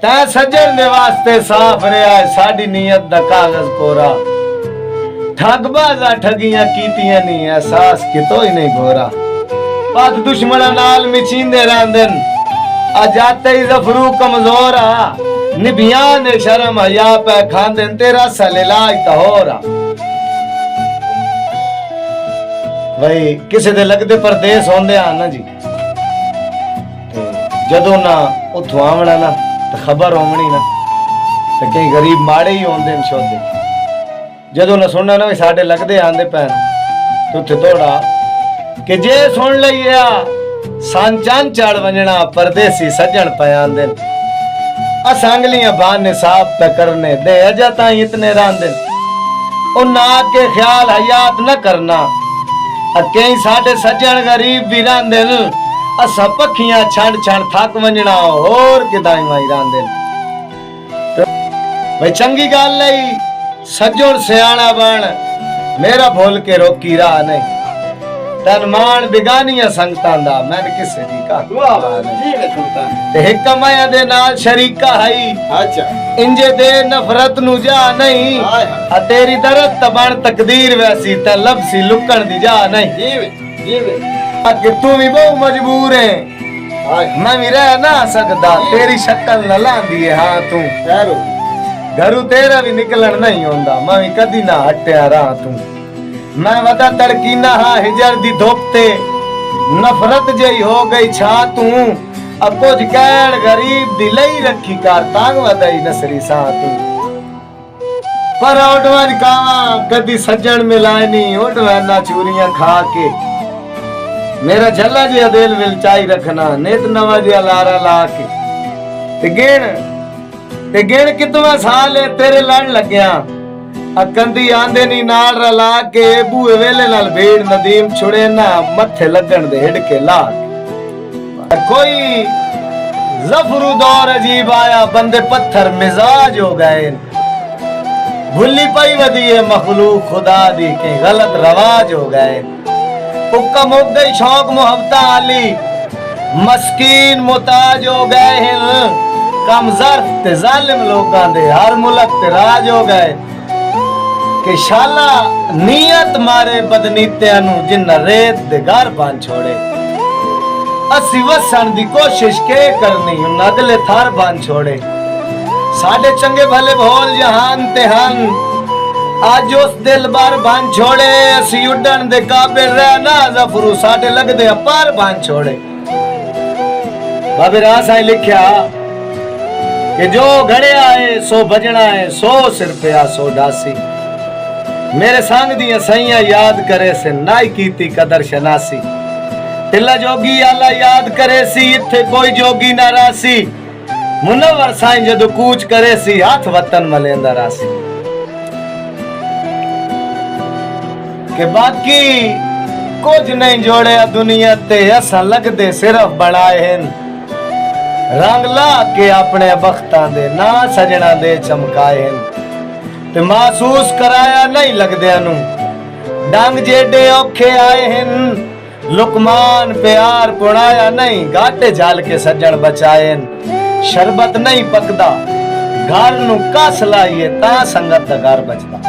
तै सज्जन दे वास्ते साफ रहा है साडी नीयत दा कागज कोरा। ठगबाजा ठगियां कीतियां नहीं एहसास कितो ही नहीं घोरा। पद दुश्मना नाल मिचींदे रहंदन अजाते ही जफरू कमजोर आ। निभिया ने शर्म हया पे खांदन तेरा सल इलाज तो हो रहा। भाई किसी दे लगदे परदेस होंदे आ ना जी, जदों ना उथों आवना ना तो खबर होवनी ना तो कई गरीब माड़े ही होंदे न शोधे। जदों ना सुनना ना भी साडे लगदे आंदे पैन तो उत्थे तोड़ा कि जे सुन लईया सांचां चढ़ वंजना परदेसी सज्जन पे आंदे असंगलियां बहाने साफ पे करने दे अजा ताई इतने रांदे ओ ना के ख्याल हयात न करना। कई साडे सज्जन गरीब भी रांदे असा पखियां छंड छंड थक वंजना होर किदाई माई रांदे। भाई चंगी गल नहीं सज्जन सियाणा बन मेरा भूल के रोकी राह नहीं। तन मान बिगानिया संगतां दा मैंने किसे दी का ते हिक माया दे नाल शरीका हई। अच्छा इंजे दे नफरत नु जा नहीं आ तेरी दरद तबन तकदीर वैसी ते लबसी लुकण दी जा नहीं। जीवे जीवे अगे तू भी बहुत मजबूर है मैं भी रह ना सकदा तेरी शक्ल न लांदी है। हां तू घरू तेरा भी निकलन नहीं होंदा मैं भी कदी ना हटया रहा तू। मैं वदा तड़कीना हाँ हिजर दी धोपते नफरत जई हो गई छा तू कुछ कैड़ गरीब दी लई रखी कार तांग वदाई नसरी सा तू। पर उठवन कावा कदी सज्जन मिलाए नहीं उठवन ना चूरियां खा के मेरा झल्ला जी दिल विल चाई रखना नेत नवा जी लारा ला के ते गिण कितवा साल है तेरे लड़ लग्या अकंदी आंदे नी नाल रला के बूए वेले नाल भेड़ नदीम छुड़े ना मथे लगन दे हिड़के ला। कोई जफरू दौर अजीब आया बंदे पत्थर मिजाज हो गए भुल्ली पई वदिए मखलूक खुदा दी के गलत रवाज हो गए। हुक्म हो गई शौक मोहब्बत आली मस्कीन मुताज हो गए हैं कम ज़र्फ ते जालिम लोगां दे हर मुल्क ते राज हो गए कि शाला नीयत मारे बदनीतियां नु जिन्ना रेत दे घर बन छोड़े। असी वसन दी कोशिश के करनी उन अगले थार बन छोड़े। साडे चंगे भले भोल जहान ते हन आज उस दिल बार बन छोड़े। असी उड़न दे काबिल रह ना जफरू साडे लगदे अपार बन छोड़े। बाबे रास आई लिखया कि जो घड़िया है सो बजना है सौ सिर पे आ सौ डासी। मेरे संग दियां सैयां याद करे से नाई कीती कदर शनासी। तिला जोगी आला याद करे सी इत्थे कोई जोगी ना रासी। मुनव्वर साईं जदों कूच करे सी हाथ वतन मलेंदा रासी। के बाकी कुछ नहीं जोड़े दुनिया ते असा लगदे सिर्फ बनाए हैं रंग ला के अपने बख्तां दे ना सजना दे चमकाए हैं ते महसूस कराया नहीं लगदे नु डंग जेडे औखे आए हैं। लुकमान प्यार पुणाया नहीं घाटे जाल के सज्जन बचाए शरबत नहीं पकदा घर नु कस लाइए ता संगत दा घर बचदा।